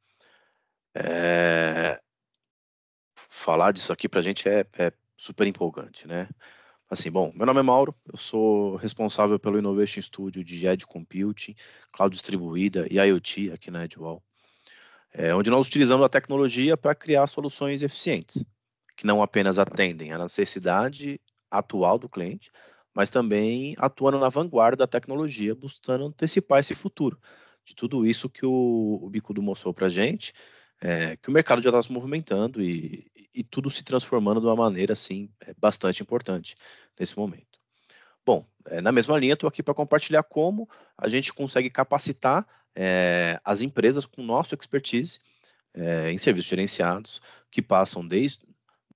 Falar disso aqui para a gente é super empolgante, né? Assim, bom, meu nome é Mauro, eu sou responsável pelo Innovation Studio de Edge Computing, Cloud Distribuída e IoT aqui na Edgewall, onde nós utilizamos a tecnologia para criar soluções eficientes, que não apenas atendem à necessidade atual do cliente, mas também atuando na vanguarda da tecnologia, buscando antecipar esse futuro, de tudo isso que o Bicudo mostrou para a gente, que o mercado já está se movimentando e tudo se transformando de uma maneira assim bastante importante nesse momento. Bom, na mesma linha, estou aqui para compartilhar como a gente consegue capacitar as empresas com nosso expertise em serviços gerenciados, que passam desde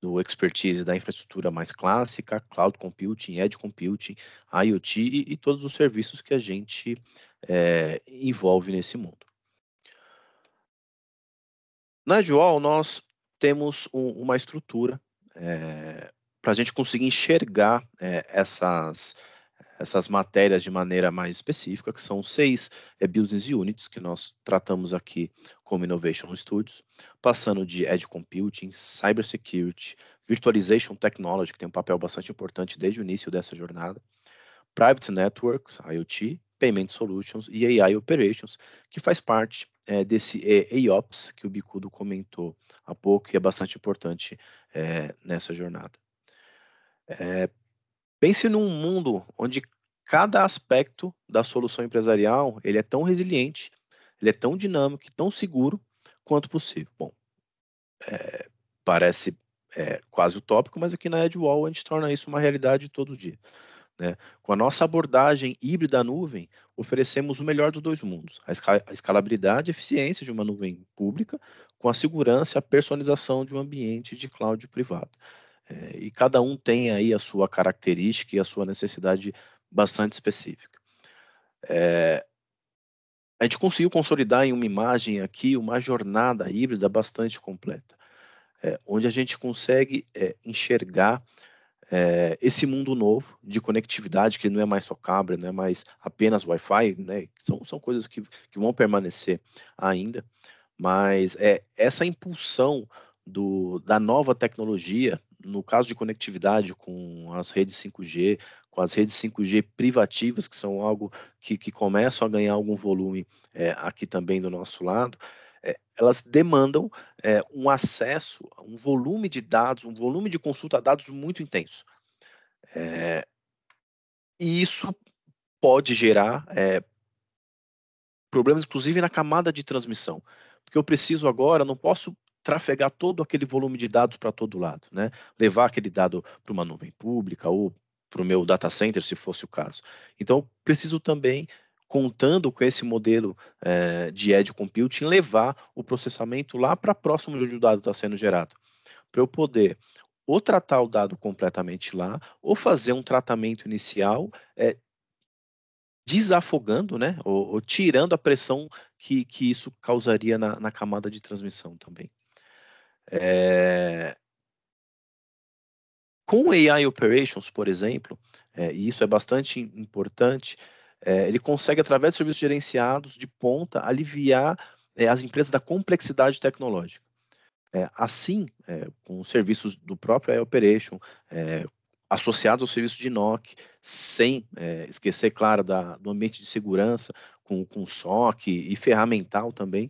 do expertise da infraestrutura mais clássica, cloud computing, edge computing, IoT e todos os serviços que a gente envolve nesse mundo. Na Edgewall, nós temos uma estrutura para a gente conseguir enxergar essas matérias de maneira mais específica, que são 6 business units que nós tratamos aqui como Innovation Studios, passando de Edge Computing, Cybersecurity, Virtualization Technology, que tem um papel bastante importante desde o início dessa jornada, Private Networks, IoT, Payment Solutions e AI Operations, que faz parte desse AOps que o Bicudo comentou há pouco, que é bastante importante nessa jornada. Pense num mundo onde cada aspecto da solução empresarial ele é tão resiliente, ele é tão dinâmico e tão seguro quanto possível. Bom, parece quase utópico, mas aqui na Edgewall a gente torna isso uma realidade todo dia. Né? Com a nossa abordagem híbrida nuvem, oferecemos o melhor dos dois mundos, a escalabilidade e eficiência de uma nuvem pública, com a segurança e a personalização de um ambiente de cloud privado. E cada um tem aí a sua característica e a sua necessidade bastante específica. A gente conseguiu consolidar em uma imagem aqui uma jornada híbrida bastante completa, onde a gente consegue enxergar esse mundo novo de conectividade, que não é mais só cabo, não é mais apenas Wi-Fi, né? São coisas que vão permanecer ainda, mas essa impulsão da nova tecnologia, no caso de conectividade com as redes 5G, com as redes 5G privativas, que são algo que começam a ganhar algum volume aqui também do nosso lado, elas demandam um acesso, um volume de dados, um volume de consulta a dados muito intenso. E isso pode gerar problemas, inclusive, na camada de transmissão. Porque eu preciso agora, não posso trafegar todo aquele volume de dados para todo lado, né? Levar aquele dado para uma nuvem pública ou para o meu data center, se fosse o caso. Então, preciso também, contando com esse modelo de edge computing, levar o processamento lá para próximo de onde o dado está sendo gerado, para eu poder ou tratar o dado completamente lá, ou fazer um tratamento inicial desafogando, né, ou tirando a pressão que isso causaria na camada de transmissão também. Com AI Operations, por exemplo, e isso é bastante importante, ele consegue, através de serviços gerenciados de ponta, aliviar as empresas da complexidade tecnológica. Assim, com serviços do próprio AI Operation, associados ao serviço de NOC, sem esquecer, claro, do ambiente de segurança, com SOC e ferramental também,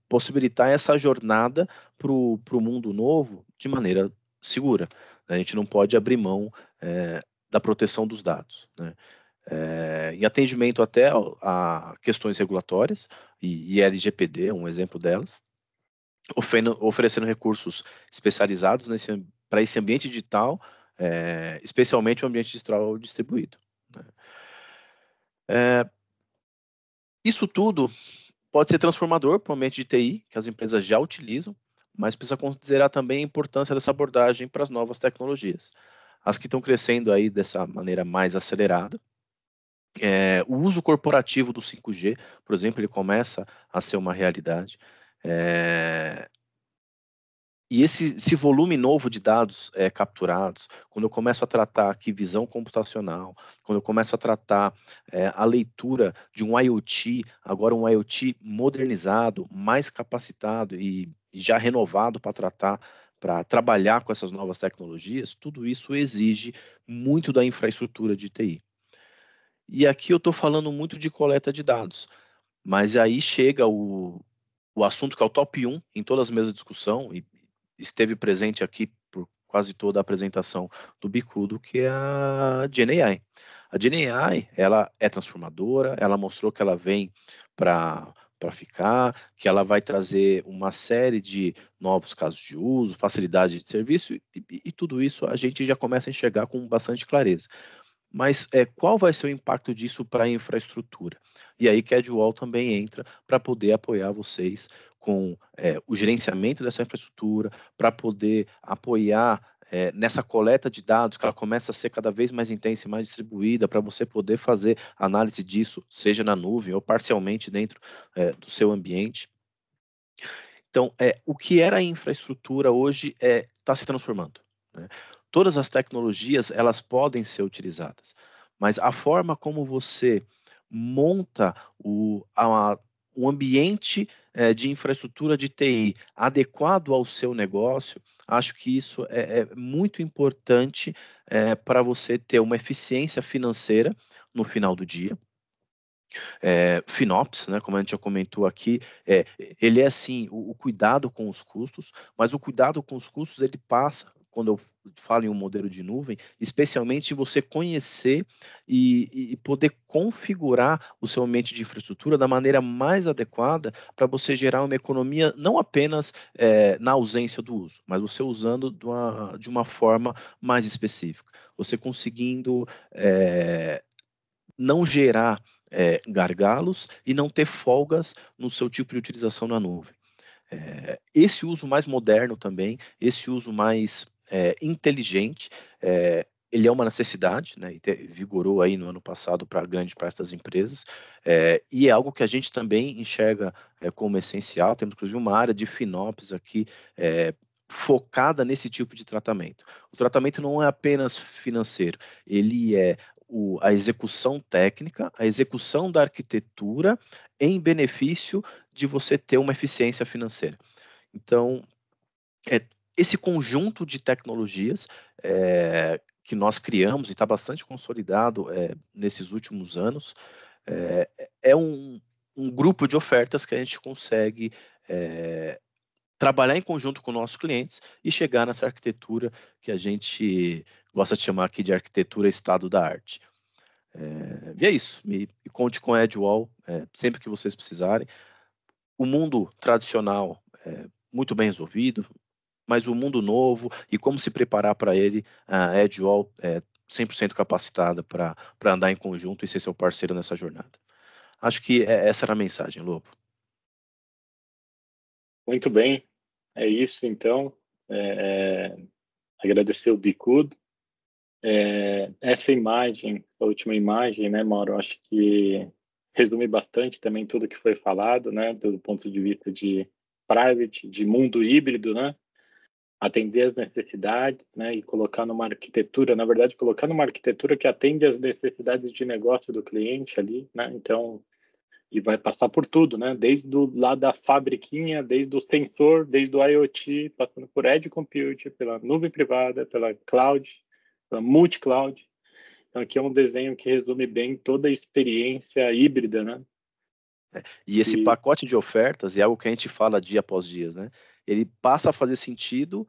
possibilitar essa jornada para o mundo novo de maneira segura. A gente não pode abrir mão da proteção dos dados, né? Em atendimento até a questões regulatórias, e LGPD é um exemplo delas, oferecendo recursos especializados para esse ambiente digital, especialmente o ambiente digital distribuído. Né? Isso tudo pode ser transformador para o ambiente de TI, que as empresas já utilizam, mas precisa considerar também a importância dessa abordagem para as novas tecnologias. As que estão crescendo aí dessa maneira mais acelerada. O uso corporativo do 5G, por exemplo, ele começa a ser uma realidade. E esse volume novo de dados capturados, quando eu começo a tratar aqui visão computacional, quando eu começo a tratar a leitura de um IoT, agora um IoT modernizado, mais capacitado e já renovado para trabalhar com essas novas tecnologias, tudo isso exige muito da infraestrutura de TI. E aqui eu estou falando muito de coleta de dados, mas aí chega o assunto que é o top 1 em todas as mesas de discussão, e esteve presente aqui por quase toda a apresentação do Bicudo, que é a GenAI. A GenAI, ela é transformadora, ela mostrou que ela vem para ficar, que ela vai trazer uma série de novos casos de uso, facilidade de serviço, e tudo isso a gente já começa a enxergar com bastante clareza. Mas qual vai ser o impacto disso para a infraestrutura? E aí que a Edgewall também entra para poder apoiar vocês com o gerenciamento dessa infraestrutura, para poder apoiar nessa coleta de dados, que ela começa a ser cada vez mais intensa e mais distribuída, para você poder fazer análise disso, seja na nuvem ou parcialmente dentro do seu ambiente. Então, o que era a infraestrutura hoje está se transformando, né? Todas as tecnologias, elas podem ser utilizadas, mas a forma como você monta um ambiente de infraestrutura de TI adequado ao seu negócio, acho que isso é muito importante para você ter uma eficiência financeira no final do dia. FinOps, né, como a gente já comentou aqui, ele é assim, o cuidado com os custos, mas o cuidado com os custos ele passa, quando eu falo em um modelo de nuvem, especialmente você conhecer e poder configurar o seu ambiente de infraestrutura da maneira mais adequada para você gerar uma economia não apenas na ausência do uso, mas você usando de uma forma mais específica. Você conseguindo não gerar gargalos e não ter folgas no seu tipo de utilização na nuvem. Esse uso mais moderno também, esse uso mais inteligente, ele é uma necessidade, né, e vigorou aí no ano passado para grande parte das empresas, e é algo que a gente também enxerga como essencial. Temos inclusive uma área de FinOps aqui focada nesse tipo de tratamento. O tratamento não é apenas financeiro, ele é a execução técnica, a execução da arquitetura em benefício de você ter uma eficiência financeira. Então, esse conjunto de tecnologias que nós criamos e está bastante consolidado nesses últimos anos, é um grupo de ofertas que a gente consegue trabalhar em conjunto com nossos clientes e chegar nessa arquitetura que a gente gosta de chamar aqui de arquitetura estado da arte. E é isso, me conte com a Edgewall sempre que vocês precisarem. O mundo tradicional muito bem resolvido, mas o mundo novo e como se preparar para ele, a Edgewall é 100% capacitada para andar em conjunto e ser seu parceiro nessa jornada. Acho que essa era a mensagem, Lobo. Muito bem, é isso então. Agradecer o Bicudo. Essa imagem, a última imagem, né, Mauro, acho que resume bastante também tudo que foi falado, né, do ponto de vista de private, de mundo híbrido, né, atender as necessidades, né, e colocar numa arquitetura, na verdade, colocar numa arquitetura que atende às necessidades de negócio do cliente ali, né, então, e vai passar por tudo, né, desde lá da fabriquinha, desde o sensor, desde o IoT, passando por Edge Compute, pela nuvem privada, pela cloud, pela multi-cloud. Então, aqui é um desenho que resume bem toda a experiência híbrida, né? E esse pacote de ofertas é algo que a gente fala dia após dia, né? Ele passa a fazer sentido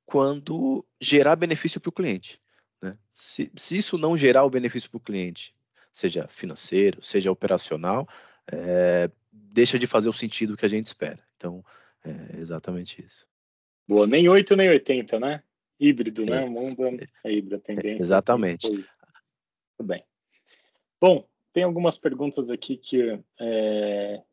quando gerar benefício para o cliente, né? Se isso não gerar o benefício para o cliente, seja financeiro, seja operacional, deixa de fazer o sentido que a gente espera. Então, é exatamente isso. Boa, nem 8 nem 80, né? Híbrido, né? O mundo é híbrido, a tendência. Exatamente. Muito bem. Bom, tem algumas perguntas aqui que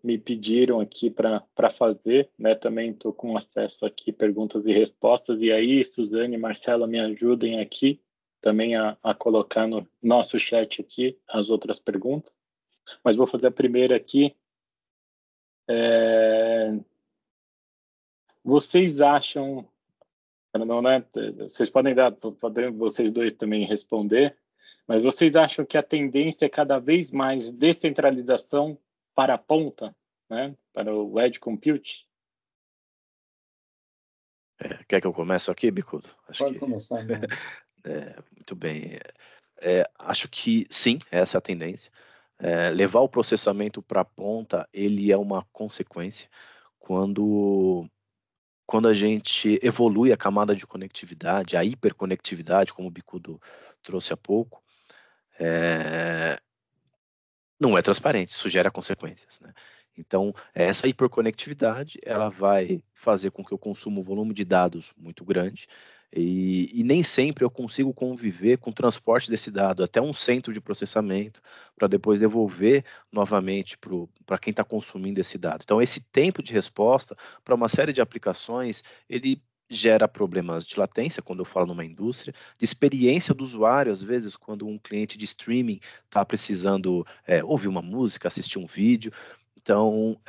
me pediram aqui para fazer, né? Também estou com acesso aqui, perguntas e respostas, e aí, Suzane e Marcela, me ajudem aqui também a colocar no nosso chat aqui as outras perguntas. Mas vou fazer a primeira aqui. Vocês acham Não, né? Vocês podem vocês dois também responder, mas vocês acham que a tendência é cada vez mais descentralização para a ponta, né? Para o Edge Compute? Quer que eu comece aqui, Bicudo? Pode começar, né? Muito bem. Acho que sim, essa é a tendência. Levar o processamento para a ponta, ele é uma consequência. Quando a gente evolui a camada de conectividade, a hiperconectividade, como o Bicudo trouxe há pouco, não é transparente, isso gera consequências, né? Então, essa hiperconectividade, ela vai fazer com que eu consuma um volume de dados muito grande e nem sempre eu consigo conviver com o transporte desse dado até um centro de processamento para depois devolver novamente para quem está consumindo esse dado. Então, esse tempo de resposta para uma série de aplicações, ele gera problemas de latência, quando eu falo numa indústria, de experiência do usuário, às vezes, quando um cliente de streaming está precisando ouvir uma música, assistir um vídeo. Então,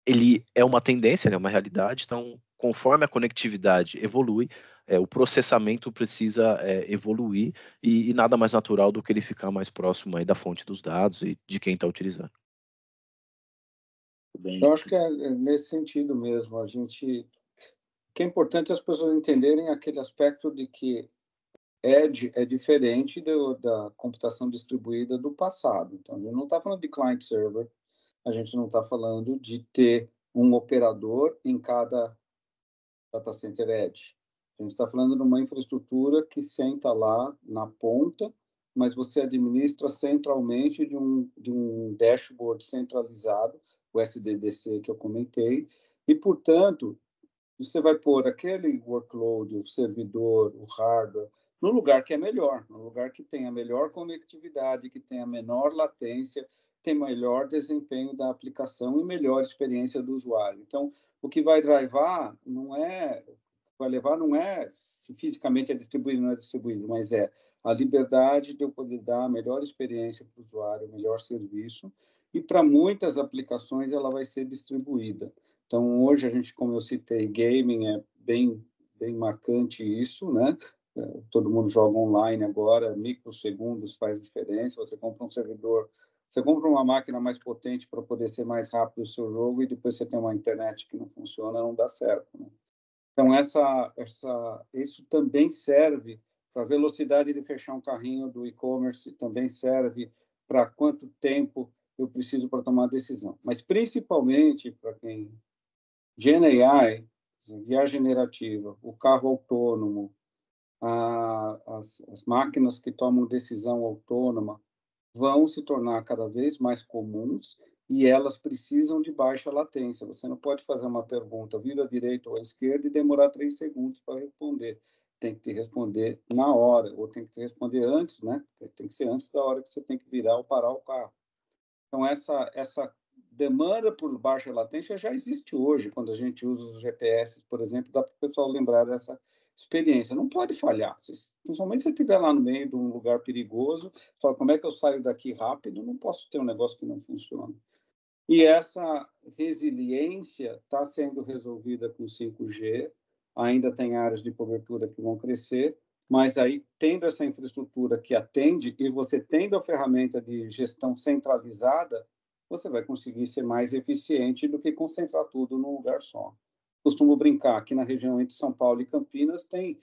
ele é uma tendência, né, uma realidade. Então, conforme a conectividade evolui, o processamento precisa evoluir e nada mais natural do que ele ficar mais próximo aí da fonte dos dados e de quem está utilizando. Eu acho que é nesse sentido mesmo. Que é importante as pessoas entenderem aquele aspecto de que Edge é diferente da computação distribuída do passado. Então, a gente não está falando de client-server, a gente não está falando de ter um operador em cada data center Edge. A gente está falando de uma infraestrutura que senta lá na ponta, mas você administra centralmente de um dashboard centralizado, o SDDC que eu comentei, e, portanto, você vai pôr aquele workload, o servidor, o hardware, no lugar que é melhor, no lugar que tem a melhor conectividade, que tem a menor latência, tem melhor desempenho da aplicação e melhor experiência do usuário. Então, o que vai levar não é se fisicamente é distribuído ou não é distribuído, mas é a liberdade de eu poder dar a melhor experiência para o usuário, o melhor serviço, e para muitas aplicações ela vai ser distribuída. Então, hoje a gente, como eu citei, gaming é bem marcante isso, né? Todo mundo joga online agora, microsegundos faz diferença. Você compra um servidor, você compra uma máquina mais potente para poder ser mais rápido o seu jogo e depois você tem uma internet que não funciona, não dá certo, né? Então, isso também serve para a velocidade de fechar um carrinho do e-commerce, também serve para quanto tempo eu preciso para tomar decisão. Mas, principalmente, para quem GenAI, IA generativa, o carro autônomo, as máquinas que tomam decisão autônoma vão se tornar cada vez mais comuns e elas precisam de baixa latência. Você não pode fazer uma pergunta, vira à direita ou à esquerda e demorar 3 segundos para responder. Tem que te responder na hora, ou tem que te responder antes, né? Tem que ser antes da hora que você tem que virar ou parar o carro. Então, essa demanda por baixa latência já existe hoje, quando a gente usa os GPS, por exemplo, dá para o pessoal lembrar dessa experiência. Não pode falhar, principalmente se você estiver lá no meio de um lugar perigoso, fala, como é que eu saio daqui rápido? Não posso ter um negócio que não funciona. E essa resiliência está sendo resolvida com 5G, ainda tem áreas de cobertura que vão crescer, mas aí, tendo essa infraestrutura que atende e você tendo a ferramenta de gestão centralizada, você vai conseguir ser mais eficiente do que concentrar tudo num lugar só. Costumo brincar, aqui na região entre São Paulo e Campinas tem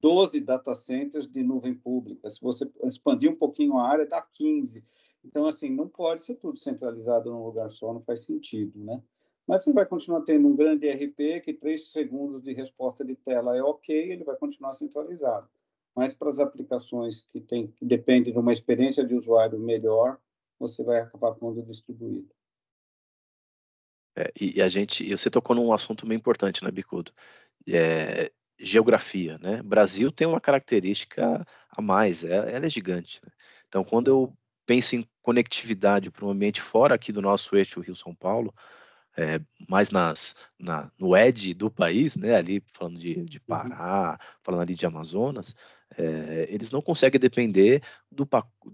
12 data centers de nuvem pública. Se você expandir um pouquinho a área, dá 15. Então, assim, não pode ser tudo centralizado num lugar só, não faz sentido, né? Mas você vai continuar tendo um grande ERP que 3 segundos de resposta de tela é ok, ele vai continuar centralizado. Mas para as aplicações que dependem de uma experiência de usuário melhor, você vai acabar pondo distribuído. E você tocou num assunto bem importante, né, Bicudo? Geografia, né? Brasil tem uma característica a mais, ela é gigante, né? Então, quando eu penso em conectividade para um ambiente fora aqui do nosso eixo Rio-São Paulo, mais no edge do país, né, ali falando de Pará, falando ali de Amazonas, eles não conseguem depender de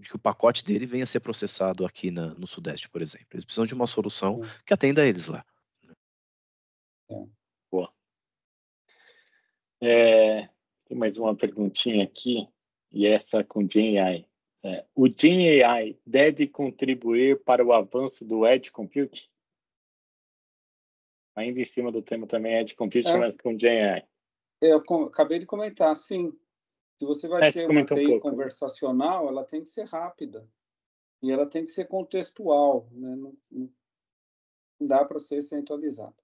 que o pacote dele venha a ser processado aqui no Sudeste, por exemplo. Eles precisam de uma solução que atenda a eles lá. Boa. Tem mais uma perguntinha aqui, e essa com GenAI. O GenAI deve contribuir para o avanço do Edge Computing? Ainda em cima do tema também Edge Computing, mas com GenAI. Eu acabei de comentar, sim. Se você vai ter uma TI conversacional, ela tem que ser rápida. E ela tem que ser contextual, né? Não dá para ser centralizada.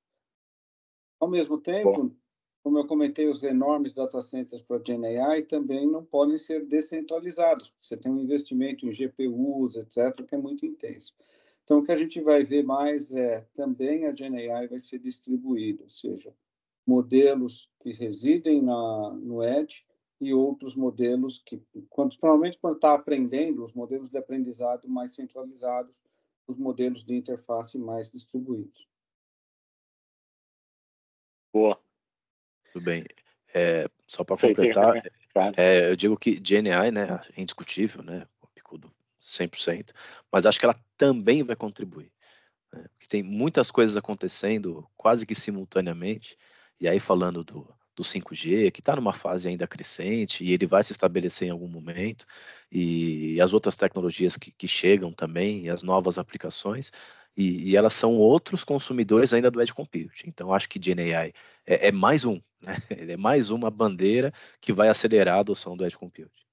Ao mesmo tempo, como eu comentei, os enormes data centers para GenAI também não podem ser descentralizados. Você tem um investimento em GPUs, etc., que é muito intenso. Então, o que a gente vai ver mais também a GenAI vai ser distribuída, ou seja, modelos que residem no Edge e outros modelos que, provavelmente quando está aprendendo, os modelos de aprendizado mais centralizados, os modelos de interface mais distribuídos. Boa. Tudo bem. Só para completar, eu digo que GenAI, né, é indiscutível, né, picudo 100%, mas acho que ela também vai contribuir, né, porque tem muitas coisas acontecendo quase que simultaneamente, e aí falando do 5G, que está numa fase ainda crescente, e ele vai se estabelecer em algum momento, e as outras tecnologias que chegam também, e as novas aplicações, e elas são outros consumidores ainda do Edge Computing. Então, acho que GenAI é mais um, né? Ele é mais uma bandeira que vai acelerar a adoção do Edge Computing.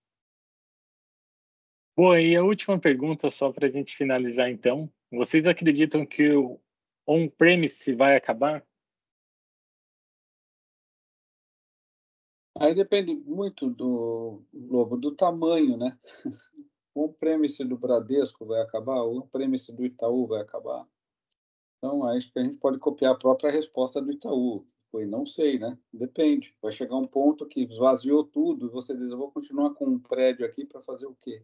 Boa, e a última pergunta, só para a gente finalizar então. Vocês acreditam que o on-premise vai acabar? Aí depende muito do tamanho, né? O on-premise do Bradesco vai acabar, o on-premise do Itaú vai acabar. Então, acho que a gente pode copiar a própria resposta do Itaú. Foi, não sei, né? Depende. Vai chegar um ponto que esvaziou tudo e você diz, eu vou continuar com um prédio aqui para fazer o quê?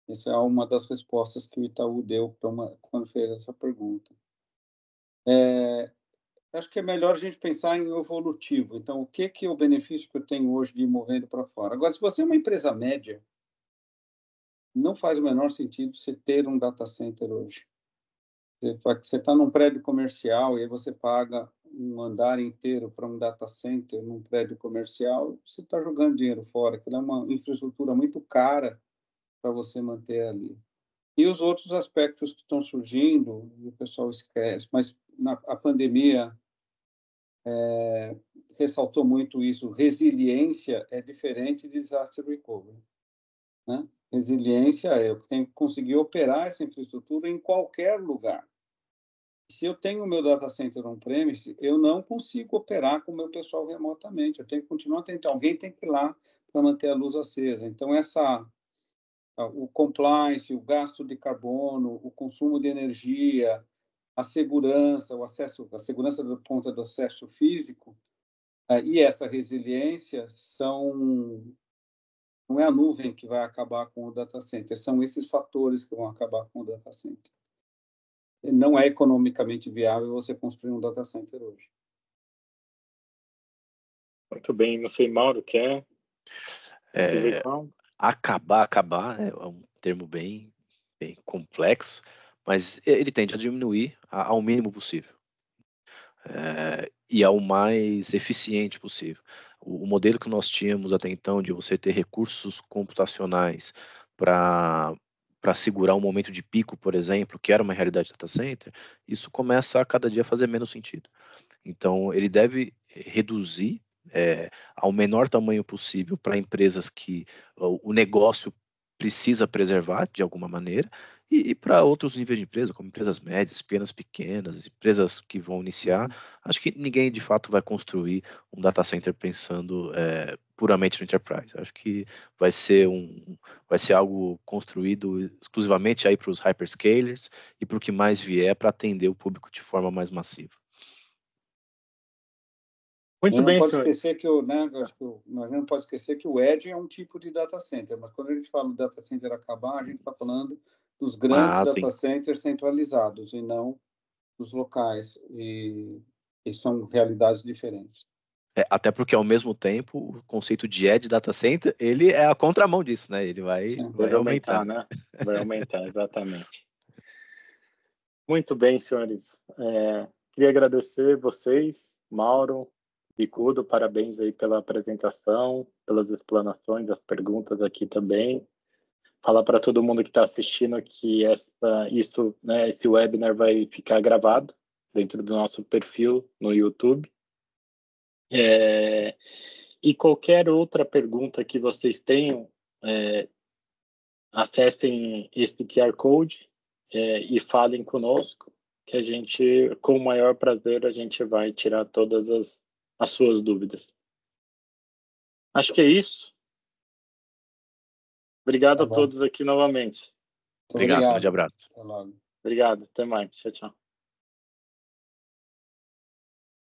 Essa é uma das respostas que o Itaú deu quando fez essa pergunta. Acho que é melhor a gente pensar em evolutivo. Então, o que é o benefício que eu tenho hoje de ir movendo para fora? Agora, se você é uma empresa média, não faz o menor sentido você ter um data center hoje. Você está num prédio comercial e aí você paga um andar inteiro para um data center num prédio comercial, você está jogando dinheiro fora, que é uma infraestrutura muito cara para você manter ali. E os outros aspectos que estão surgindo, o pessoal esquece, mas a pandemia ressaltou muito isso. Resiliência é diferente de disaster recovery, né? Resiliência é eu tenho que conseguir operar essa infraestrutura em qualquer lugar. Se eu tenho o meu data center on-premise, eu não consigo operar com o meu pessoal remotamente. Eu tenho que continuar tentando. Alguém tem que ir lá para manter a luz acesa. Então, o compliance, o gasto de carbono, o consumo de energia, a segurança, a segurança do ponto do acesso físico e essa resiliência não é a nuvem que vai acabar com o data center, são esses fatores que vão acabar com o data center. Não é economicamente viável você construir um data center hoje. Muito bem, não sei, Mauro, quer? Acabar é um termo bem complexo, mas ele tende a diminuir ao mínimo possível e ao mais eficiente possível. O modelo que nós tínhamos até então de você ter recursos computacionais para segurar um momento de pico, por exemplo, que era uma realidade data center, isso começa a cada dia fazer menos sentido. Então, ele deve reduzir ao menor tamanho possível para empresas que o negócio precisa preservar de alguma maneira e para outros níveis de empresa, como empresas médias, pequenas, empresas que vão iniciar. Acho que ninguém de fato vai construir um data center pensando puramente no enterprise. Acho que vai ser algo construído exclusivamente aí para os hyperscalers e para o que mais vier para atender o público de forma mais massiva. Muito bem, senhores. Esquecer que nós não pode esquecer que o Edge é um tipo de data center, mas quando a gente fala do data center acabar, a gente está falando dos grandes data centers centralizados e não dos locais, e são realidades diferentes. Até porque, ao mesmo tempo, o conceito de Edge Data Center, ele é a contramão disso, né? Ele vai aumentar, né? Vai aumentar, exatamente. Muito bem, senhores. Queria agradecer vocês, Mauro, Bicudo, parabéns aí pela apresentação, pelas explanações, as perguntas aqui também. Falar para todo mundo que está assistindo que esse webinar vai ficar gravado dentro do nosso perfil no YouTube. E qualquer outra pergunta que vocês tenham, acessem esse QR Code e falem conosco, que a gente, com o maior prazer, a gente vai tirar todas as suas dúvidas. Acho que é isso. Obrigado a todos aqui novamente. Obrigado, grande abraço. Até logo. Obrigado, até mais. Tchau, tchau.